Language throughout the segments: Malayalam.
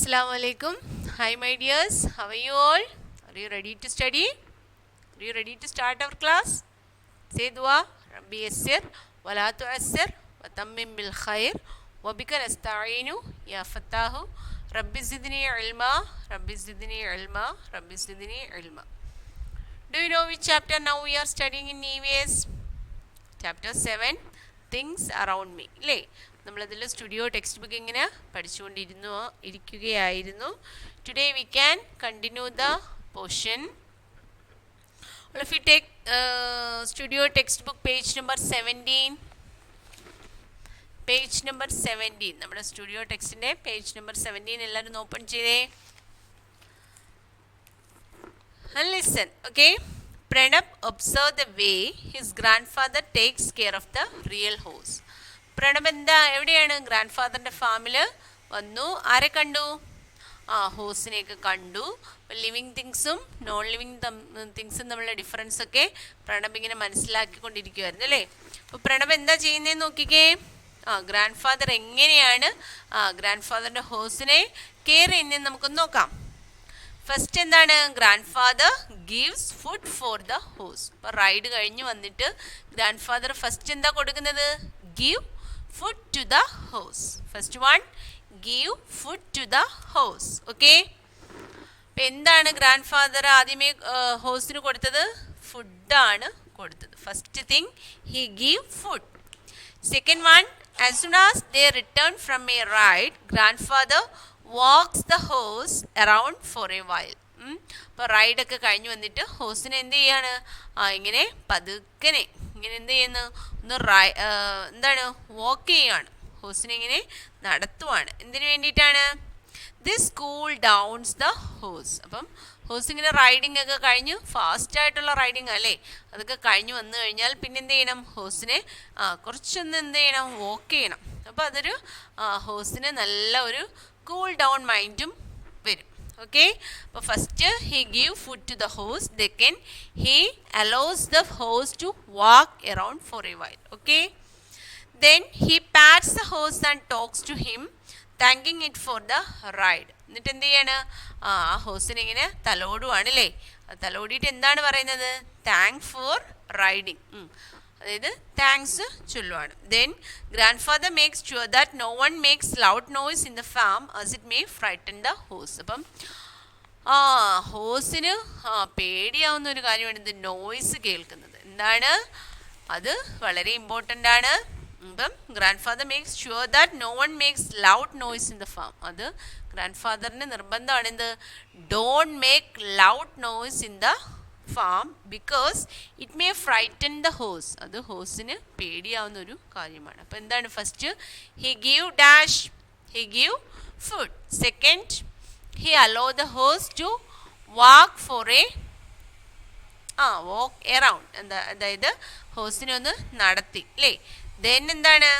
Assalamu alaikum. Hi my dears. How are you all? Are you ready to study? Are you ready to start our class? Say dua. Rabbi yassir wa la tu'assir wa tammim bil khair wa bika nasta'inu ya fattahu Rabbi zidni ilma Rabbi zidni ilma Rabbi zidni ilma. Do you know which chapter now we are studying in EVS? Chapter 7, Things Around Me. അല്ലേ, നമ്മളതിൽ സ്റ്റുഡിയോ ടെക്സ്റ്റ് ബുക്ക് ഇങ്ങനെ ഇരിക്കുകയായിരുന്നു. Today we can continue the portion. All of you take studio textbook page number 17. Page number 17. നമ്മുടെ സ്റ്റുഡിയോ ടെക്സ്റ്റിൻ്റെ പേജ് നമ്പർ 17 എല്ലാവരും ഓപ്പൺ ചെയ്തേ. And listen, okay? Pranab observed the way his grandfather takes care of the real horse. Pranab എവിടെയാണ്? ഗ്രാൻഡ് ഫാദറിൻ്റെ ഫാമിൽ വന്നു. ആരെ കണ്ടു? ഹോസിനെയൊക്കെ കണ്ടു. ലിവിങ് തിങ്സും നോൺ ലിവിങ് തിങ്സും തമ്മിലുള്ള ഡിഫറൻസ് ഒക്കെ പ്രണബ് ഇങ്ങനെ മനസ്സിലാക്കിക്കൊണ്ടിരിക്കുമായിരുന്നു അല്ലേ. അപ്പോൾ പ്രണബ് എന്താ ചെയ്യുന്നതെന്ന് നോക്കിക്കേ. ഗ്രാൻഡ് ഫാദർ എങ്ങനെയാണ് ഗ്രാൻഡ് ഫാദറിൻ്റെ ഹോസിനെ കെയർ ചെയ്യുന്നതെന്ന് നമുക്കൊന്ന് നോക്കാം. ഫസ്റ്റ് എന്താണ്? Grand father gives food for the horse. അപ്പോൾ റൈഡ് കഴിഞ്ഞ് വന്നിട്ട് ഗ്രാൻഡ് ഫാദർ ഫസ്റ്റ് എന്താ കൊടുക്കുന്നത്? Give food to the horse. First one, give food to the horse. Okay, അപ്പം എന്താണ് ഗ്രാൻഡ് ഫാദർ ആദ്യമേ ഹോസിന് കൊടുത്തത്? ഫുഡാണ് കൊടുത്തത്. First thing, he give food. Second one, as soon as they return from a ride, grandfather walks the horse around for a while. അപ്പോൾ റൈഡൊക്കെ കഴിഞ്ഞ് വന്നിട്ട് ഹോസിനെ എന്ത് ചെയ്യാണ്? ഇങ്ങനെ പതുക്കനെ ഇങ്ങനെ എന്ത് ചെയ്യുന്നു? ഒന്ന് എന്താണ് വാക്ക് ചെയ്യാണ്. ഹോസിനെ ഇങ്ങനെ നടത്തുവാണ്. എന്തിനു വേണ്ടിയിട്ടാണ്? This cool downs the horse. അപ്പം ഹോസ് ഇങ്ങനെ റൈഡിങ് ഒക്കെ കഴിഞ്ഞ് ഫാസ്റ്റായിട്ടുള്ള റൈഡിങ് അല്ലേ, അതൊക്കെ കഴിഞ്ഞ് വന്നു കഴിഞ്ഞാൽ പിന്നെ എന്ത് ചെയ്യണം? ഹോസിനെ കുറച്ചൊന്ന് എന്ത് ചെയ്യണം? വാക്ക് ചെയ്യണം. അപ്പോൾ അതൊരു ഹോസിന് നല്ല ഒരു കൂൾ ഡൗൺ മൈൻഡും വരും. ഓക്കെ, അപ്പോൾ first he give food to the horse. Second, he allows the horse to walk around for a while. Okay, then he pats the horse and talks to him, thanking it for the ride. എന്നിട്ട് എന്ത് ചെയ്യാണ്? ആ ഹോസിനെ ഇങ്ങനെ തലോടുവാണ് അല്ലേ. തലോടിയിട്ട് എന്താണ് പറയുന്നത്? താങ്ക് ഫോർ റൈഡിങ്, അതായത് താങ്ക്സ് ചൊല്ലുവാണ്. Then grand father makes sure that no one makes loud noise in the farm as it may frighten the horse. അപ്പം ഹോസിന് പേടിയാവുന്ന ഒരു കാര്യമാണ് ഇത് നോയ്സ് കേൾക്കുന്നത്. എന്താണ് അത്? വളരെ ഇമ്പോർട്ടൻ്റ് ആണ്. അപ്പം grand father makes sure that no one makes loud noise in the farm. അത് ഗ്രാൻഡ് ഫാദറിന് നിർബന്ധമാണ്. എന്ത്? Don't make loud noise in the farm because it may frighten the horse. അത് ഹോസിന് പേടിയാവുന്ന ഒരു കാര്യമാണ്. അപ്പോൾ എന്താണ്? First he give dash, he give food. Second, he allow the horse to walk for a walk around. അതായത് ഹോസിനെ ഒന്ന് നടത്തി അല്ലേ. ദെൻ എന്താണ്?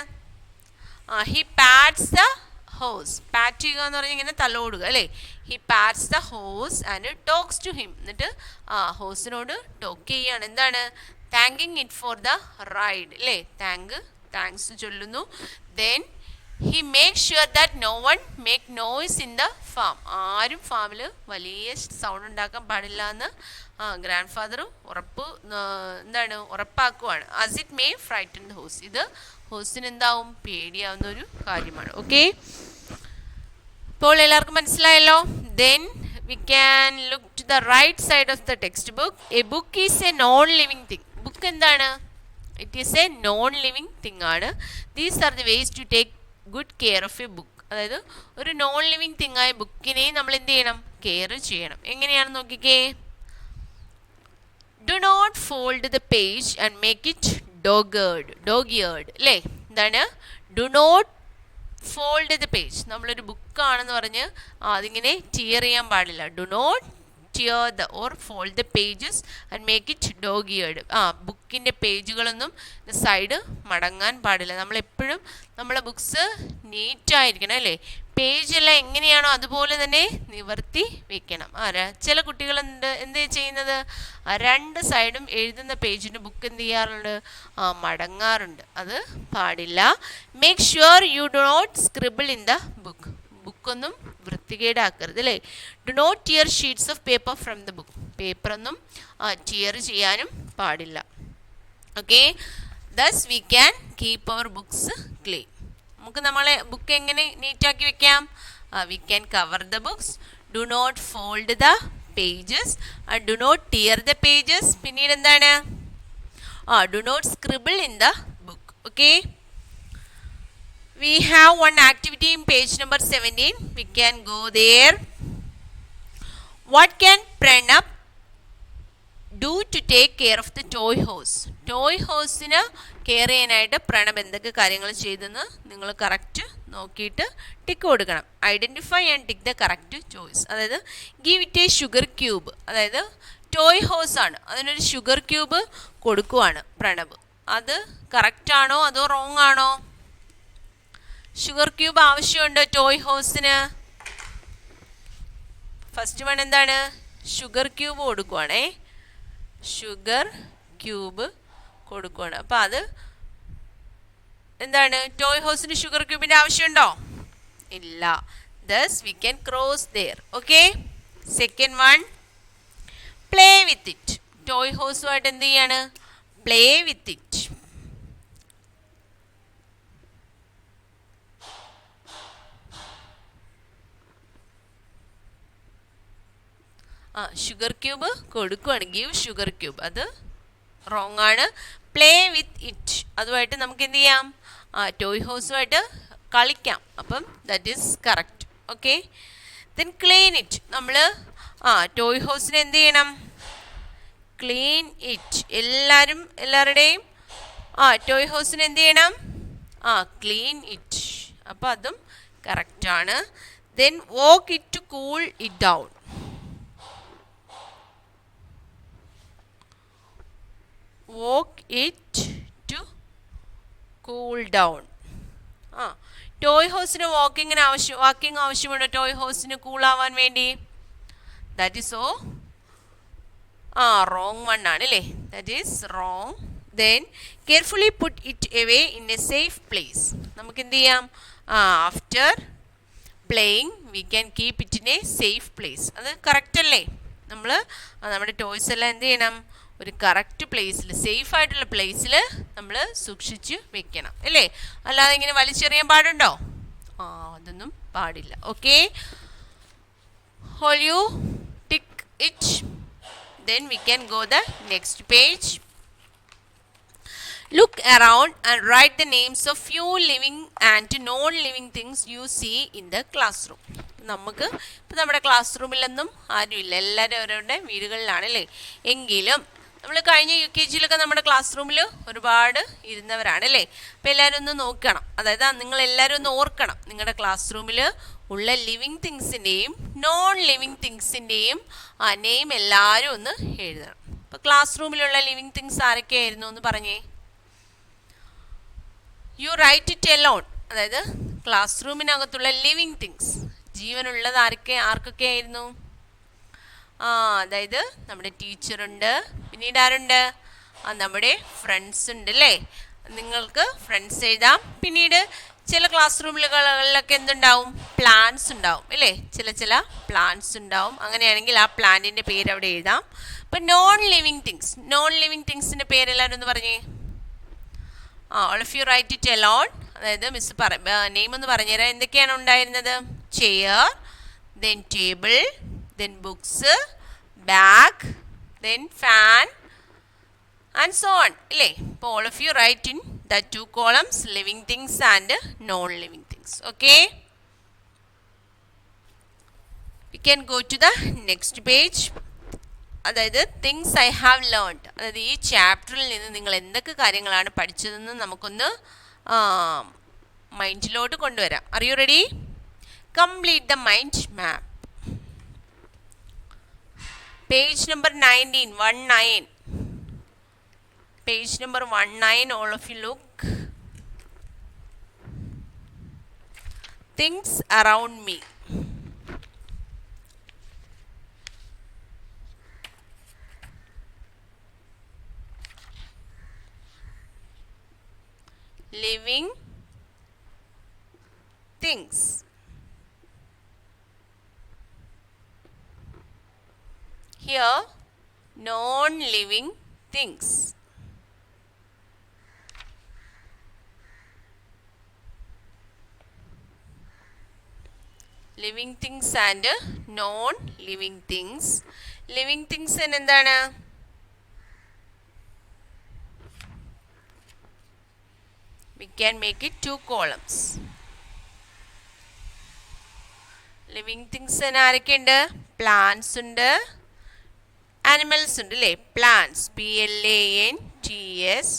He pats the hose. Pat ചെയ്യുക എന്ന് പറഞ്ഞാൽ ഇങ്ങനെ തലോടുക അല്ലേ. He pats the horse and talks to him. എന്നിട്ട് ഹോസിനോട് ടോക്ക് ചെയ്യുകയാണ്. എന്താണ്? Thanking it for the ride അല്ലേ. താങ്ക്സ് ചൊല്ലുന്നു. Then he make sure that no one make noise in the farm. ആരും ഫാമിൽ വലിയ സൗണ്ട് ഉണ്ടാക്കാൻ പാടില്ല എന്ന് ഗ്രാൻഡ് ഫാദർ ഉറപ്പാക്കുവാണ്. As it may frighten the horse. ഇത് ഹോസിന് എന്താവും? പേടിയാവുന്ന ഒരു കാര്യമാണ്. ഓക്കെ, ഇപ്പോൾ എല്ലാവർക്കും മനസ്സിലായല്ലോ. Then we can look to the right side of the text book. A book is a non living thing. Book എന്താണ്? It is a non living thing ആണ്. These are the ways to take good care of a book. അതായത് ഒരു നോൺ ലിവിങ് തിങ് ആയ ബുക്കിനെ നമ്മൾ എന്ത് ചെയ്യണം? കെയർ ചെയ്യണം. എങ്ങനെയാണെന്ന് നോക്കിക്കേ. Do not fold the page and make it dog-eared അല്ലേ. എന്താണ്? Do not fold the page. നമ്മളൊരു ബുക്കാണെന്ന് പറഞ്ഞ് അതിങ്ങനെ ടിയർ ചെയ്യാൻ പാടില്ല. Do not tear the or fold the pages and make it dog-eared. ബുക്കിൻ്റെ പേജുകളൊന്നും സൈഡ് മടങ്ങാൻ പാടില്ല. നമ്മളെപ്പോഴും നമ്മളെ ബുക്സ് നീറ്റായിരിക്കണം അല്ലേ. പേജെല്ലാം എങ്ങനെയാണോ അതുപോലെ തന്നെ നിവർത്തി വെക്കണം. ചില കുട്ടികൾ എന്ത് ചെയ്യുന്നത്? രണ്ട് സൈഡും എഴുതുന്ന പേജിൻ്റെ ബുക്ക് എന്ത് ചെയ്യാറുണ്ട്? മടങ്ങാറുണ്ട്. അത് പാടില്ല. Make sure you do not scribble in the book. ബുക്കൊന്നും വൃത്തികേടാക്കരുത് അല്ലേ. Do not tear sheets of paper from the book. പേപ്പറൊന്നും ടിയർ ചെയ്യാനും പാടില്ല. Okay, thus we can keep our books clean. നമുക്ക് നമ്മളെ ബുക്ക് എങ്ങനെ നീറ്റാക്കി വെക്കാം? We can cover the books, do not fold the pages, do not tear the pages. പിന്നീട് എന്താണ്? Do not scribble in the book. Okay, we have one activity in page number 17. We can go there. What can Pranab do to take care of the toy horse? Toy horse-ന് കെയർ ചെയ്യാനായിട്ട് പ്രണബ് എന്തൊക്കെ കാര്യങ്ങൾ ചെയ്തെന്ന് നിങ്ങൾ കറക്റ്റ് നോക്കിയിട്ട് ടിക്ക് കൊടുക്കണം. Identify and tick the correct choice. അതായത് give it a sugar cube. അതായത് ടോയ് ഹോസ് ആണ്, അതിനൊരു ഷുഗർ ക്യൂബ് കൊടുക്കുവാണ് പ്രണബ്. അത് കറക്റ്റാണോ അതോ റോങ് ആണോ? ഷുഗർ ക്യൂബ് ആവശ്യമുണ്ടോ ടോയ് ഹോസിന്? ഫസ്റ്റ് വൺ എന്താണ്? ഷുഗർ ക്യൂബ് കൊടുക്കുവാണേ. ഷുഗർ ക്യൂബ് കൊടുക്കുവാണ്. അപ്പം അത് എന്താണ്? ടോയ് ഹോസിന് ഷുഗർ ക്യൂബിൻ്റെ ആവശ്യമുണ്ടോ? ഇല്ല. Thus we can cross there. Okay, second one, play with it. Toy ഹോസുമായിട്ട് എന്ത് ചെയ്യാണ്? Play with it. Sugar cube കൊടുക്കുവാണ്. ഗീവ് ഷുഗർ ക്യൂബ്, അത് റോങ് ആണ്. പ്ലേ വിത്ത് ഇറ്റ്, അതുമായിട്ട് നമുക്ക് എന്ത് ചെയ്യാം? ടോയ് ഹോസുമായിട്ട് കളിക്കാം. അപ്പം that is correct. Okay, then clean it. നമ്മൾ ടോയ് ഹോസിനെ എന്ത് ചെയ്യണം? Clean it. എല്ലാവരുടെയും ടോയ് ഹോസിനെ എന്ത് ചെയ്യണം? Clean it. അപ്പം അതും കറക്റ്റാണ്. Then walk it to cool it down. walk it to cool down. Toy ഹോസിന് വാക്കിംഗ് ആവശ്യമുണ്ടോ? ടോയ് ഹോസിന് കൂളാവാൻ വേണ്ടി? ദാറ്റ് ഈസ് റോങ് വൺ ആണ് അല്ലേ. That is wrong. Then carefully put it away in a safe place. നമുക്ക് എന്ത് ചെയ്യാം? After playing we can keep it in a safe place. അത് കറക്റ്റ് അല്ലേ? നമ്മൾ നമ്മുടെ ടോയ്സ് എല്ലാം എന്ത് ചെയ്യണം? ഒരു കറക്റ്റ് പ്ലേസിൽ, സേഫ് ആയിട്ടുള്ള പ്ലേസിൽ നമ്മൾ സൂക്ഷിച്ച് വെക്കണം അല്ലേ. അല്ലാതെ ഇങ്ങനെ വലിച്ചെറിയാൻ പാടുണ്ടോ? അതൊന്നും പാടില്ല. Okay, hole you tick it. Then we can go the next page. Look around and write the names of few living and non-living things you see in the classroom. നമുക്ക് ഇപ്പം നമ്മുടെ ക്ലാസ് റൂമിലൊന്നും ആരുമില്ല, എല്ലാവരും അവരവരുടെ വീടുകളിലാണ് അല്ലേ. എങ്കിലും നമ്മൾ കഴിഞ്ഞ UKG-യിലൊക്കെ നമ്മുടെ ക്ലാസ് റൂമിൽ ഒരുപാട് ഇരുന്നവരാണ് അല്ലേ. അപ്പോൾ എല്ലാവരും ഒന്ന് നോക്കണം. അതായത് നിങ്ങൾ എല്ലാവരും ഒന്ന് ഓർക്കണം, നിങ്ങളുടെ ക്ലാസ് റൂമിൽ ഉള്ള ലിവിങ് തിങ്സിൻ്റെയും നോൺ ലിവിങ് തിങ്സിൻ്റെയും നെയിം എല്ലാവരും ഒന്ന് എഴുതണം. അപ്പോൾ ക്ലാസ് റൂമിലുള്ള ലിവിങ് തിങ്സ് ആരൊക്കെയായിരുന്നു എന്ന് പറഞ്ഞേ. You write it alone. അതായത് ക്ലാസ് റൂമിനകത്തുള്ള ലിവിങ് തിങ്സ്, ജീവനുള്ളത് ആർക്കൊക്കെ ആയിരുന്നു? അതായത് നമ്മുടെ ടീച്ചറുണ്ട്, പിന്നീട് ആരുണ്ട്? നമ്മുടെ ഫ്രണ്ട്സ് ഉണ്ട് അല്ലേ. നിങ്ങൾക്ക് ഫ്രണ്ട്സ് എഴുതാം. പിന്നീട് ചില ക്ലാസ് റൂമുകളിലൊക്കെ എന്തുണ്ടാവും? പ്ലാന്റ്സ് ഉണ്ടാവും അല്ലേ. ചില പ്ലാന്റ്സ് ഉണ്ടാവും. അങ്ങനെയാണെങ്കിൽ ആ പ്ലാന്റിൻ്റെ പേര് അവിടെ എഴുതാം. അപ്പം നോൺ ലിവിങ് തിങ്സിൻ്റെ പേരെല്ലാവരും ഒന്ന് പറഞ്ഞേ. All of you write it alone. അതായത് മിസ് നെയിം ഒന്ന് പറഞ്ഞുതരാം. എന്തൊക്കെയാണ് ഉണ്ടായിരുന്നത്? Chair, then table, then books, bag, then fan and so on ഇല്ലേ. അപ്പോൾ all of you write in the 2 columns living things and non living things. Okay, we can go to the next page. അതായത് തിങ്സ് ഐ ഹാവ് ലേൺഡ്. അതായത് ഈ ചാപ്റ്ററിൽ നിന്ന് നിങ്ങൾ എന്തൊക്കെ കാര്യങ്ങളാണ് പഠിച്ചതെന്ന് നമുക്കൊന്ന് മൈൻഡിലോട്ട് കൊണ്ടുവരാം. Are you ready? Complete the mind map. Page number 19. Page number 19, all of you look. Things around me. Living things. here non-living things. Living things and non-living things. Living things എന്താണ്? We can make it 2 columns. Living things ആരൊക്കെയുണ്ട്? Plants ഉണ്ട്, animals ഉണ്ട് അല്ലേ? Plants, plants.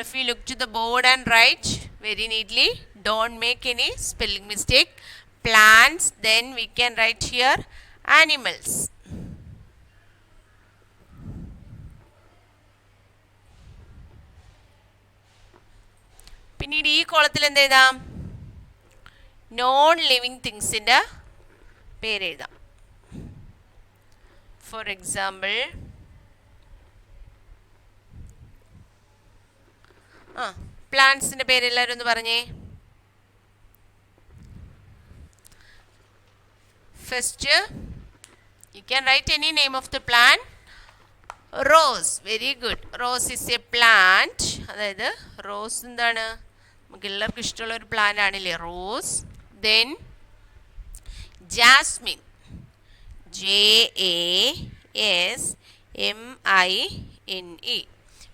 If you look to the board and write very neatly, don't make any spelling mistake. Plants, then we can write here animals. പിന്നീട് ഈ കോളത്തിൽ എന്ത് എഴുതാം? നോൺ ലിവിങ് തിങ്സിൻ്റെ പേരെഴുതാം. ഫോർ എക്സാമ്പിൾ പ്ലാന്റ്സിൻ്റെ പേര് എല്ലാവരും ഒന്ന് പറഞ്ഞേ. First, you can write any name of the plant. Rose, very good. Rose is a plant. അതായത് റോസ് എന്താണ്? നമുക്ക് എല്ലാവർക്കും ഇഷ്ടമുള്ള ഒരു പ്ലാന്റ് ആണല്ലേ റോസ്. Then Jasmine, JASMINE.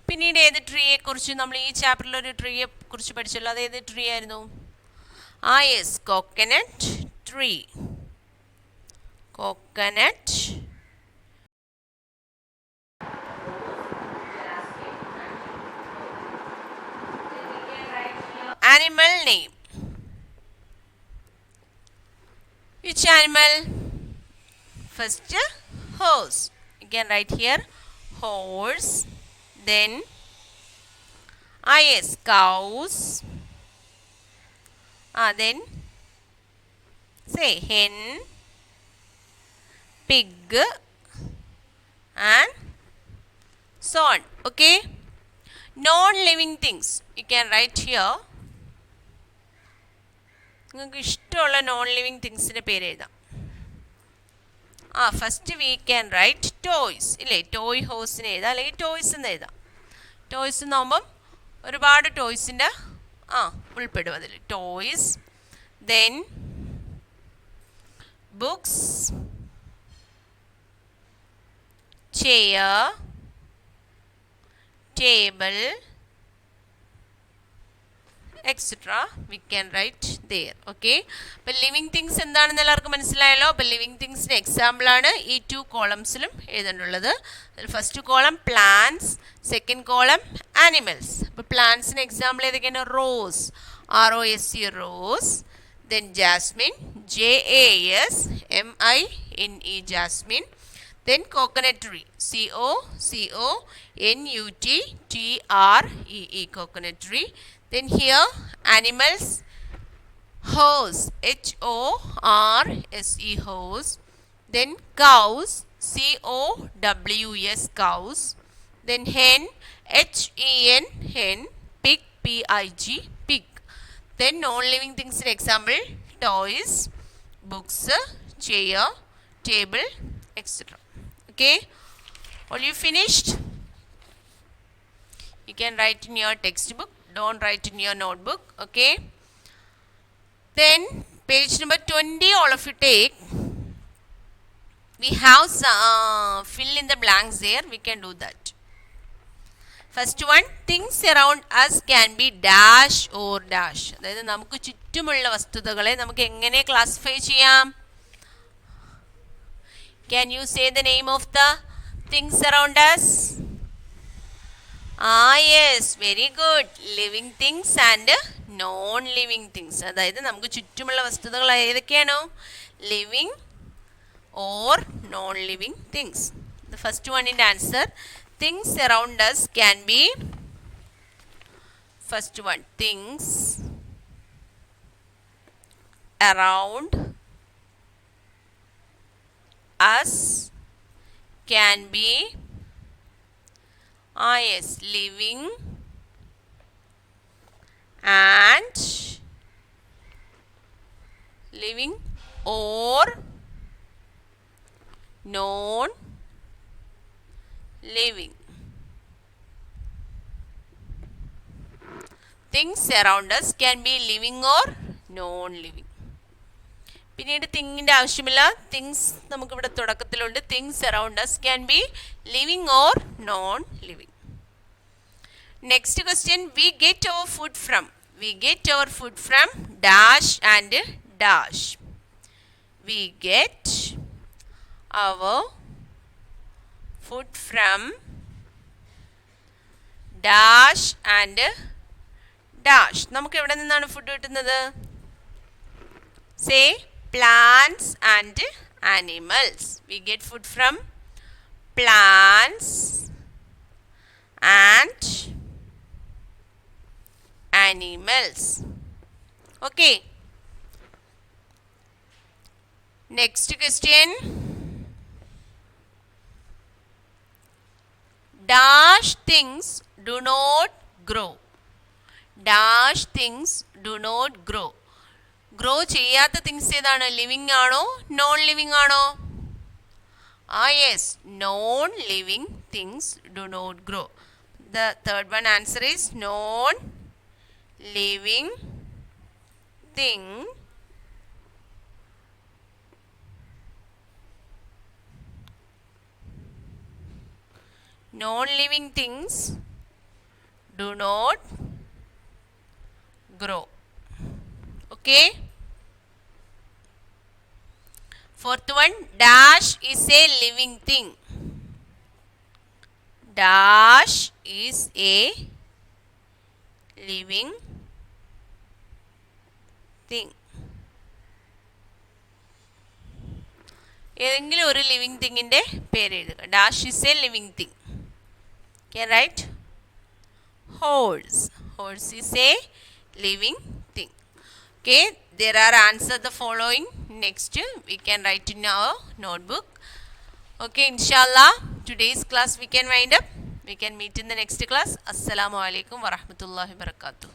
പിന്നീട് ഏത് ട്രീയെ കുറിച്ച് നമ്മൾ ഈ ചാപ്റ്ററിൽ ഒരു ട്രീയെ കുറിച്ച് പഠിച്ചല്ലോ, അത് ഏത് ട്രീ ആയിരുന്നു? Yes, coconut tree. Coconut. Animal name. Which animal? First, horse. You can write here horse. Then yes, cows. Then say hen, pig and so on. Okay, non-living things you can write here. നിങ്ങൾക്ക് ഇഷ്ടമുള്ള നോൺ ലിവിങ് തിങ്സിൻ്റെ പേര് എഴുതാം. First we can write toys ഇല്ലേ? ടോയ് ഹൗസിന് എഴുതാം, അല്ലെങ്കിൽ ടോയ്സ് എന്ന് എഴുതാം. ടോയ്സ് എന്നാകുമ്പം ഒരുപാട് ടോയ്സിൻ്റെ ഉൾപ്പെടും അതിൽ. Toys, then books, chair, table, etc. we can write there. Okay, അപ്പോൾ ലിവിങ് തിങ്സ് എന്താണെന്ന് എല്ലാവർക്കും മനസ്സിലായല്ലോ. അപ്പോൾ ലിവിങ് തിങ്സിൻ്റെ എക്സാമ്പിളാണ് ഈ 2 കോളംസിലും എഴുതാനുള്ളത്. First column plants, second column animals. അപ്പോൾ പ്ലാന്റ്സിന് എക്സാമ്പിൾ ഏതൊക്കെയാണ്? Rose, ROSE rose. Then jasmine, JASMINE jasmine. Then coconut tree, COCONUTTREE coconut tree. Then here animals, horse, HORSE horse. Then cows, COWS cows. Then hen, HEN hen. Pig, PIG pig. Then non-living things in example toys, books, chair, table, etc. Okay, all you finished? You can write in your textbook, don't write in your notebook. Okay, then page number 20 all of you take. We have fill in the blanks there, we can do that. First one, things around us can be dash or dash. അതായത് നമുക്ക് ചുറ്റുമുള്ള വസ്തുതകളെ നമുക്ക് എങ്ങനെ ക്ലാസിഫൈ ചെയ്യാം? Can you say the name of the things around us? Yes, very good. Living things and non-living things. അതായത് നമുക്ക് ചുറ്റുമുള്ള വസ്തുതകൾ ഏതൊക്കെയാണോ? Living or non-living things. The first one in the answer, things around us can be, first one, things around us can be yes, living and living or non living. Things around us can be living or non-living. പിന്നീട് തിങ്ങിൻ്റെ ആവശ്യമില്ല. തിങ്സ് നമുക്കിവിടെ തുടക്കത്തിലുണ്ട്. Things around us can be living or non-living. Next question, we get our food from. We get our food from dash and dash. We get our food from dash and dash. നമുക്ക് എവിടെ നിന്നാണ് ഫുഡ് കിട്ടുന്നത്? Say plants and animals. We get food from plants and animals. Okay. Next question. Dash things do not grow. Dash things do not grow. Grow ചെയ്യാത്ത തിങ്സ് ഏതാണ്? ലിവിങ് ആണോ നോൺ ലിവിങ് ആണോ? Yes, non living things do not grow. The third one answer is non living thing non-living things do not grow. Okay. Fourth one, dash is a living thing. Dash is a living thing. ഏതെങ്കിലും ഒരു ലിവിങ് തിങ്ങിൻ്റെ പേര് എഴുതുക. Dash is A living thing. Can write horse. Horse is a living thing. Okay, there are answers the following. Next we can write in our notebook. Okay, inshallah today's class we can wind up. We can meet in the next class. Assalamu alaikum wa rahmatullahi wa barakatuh.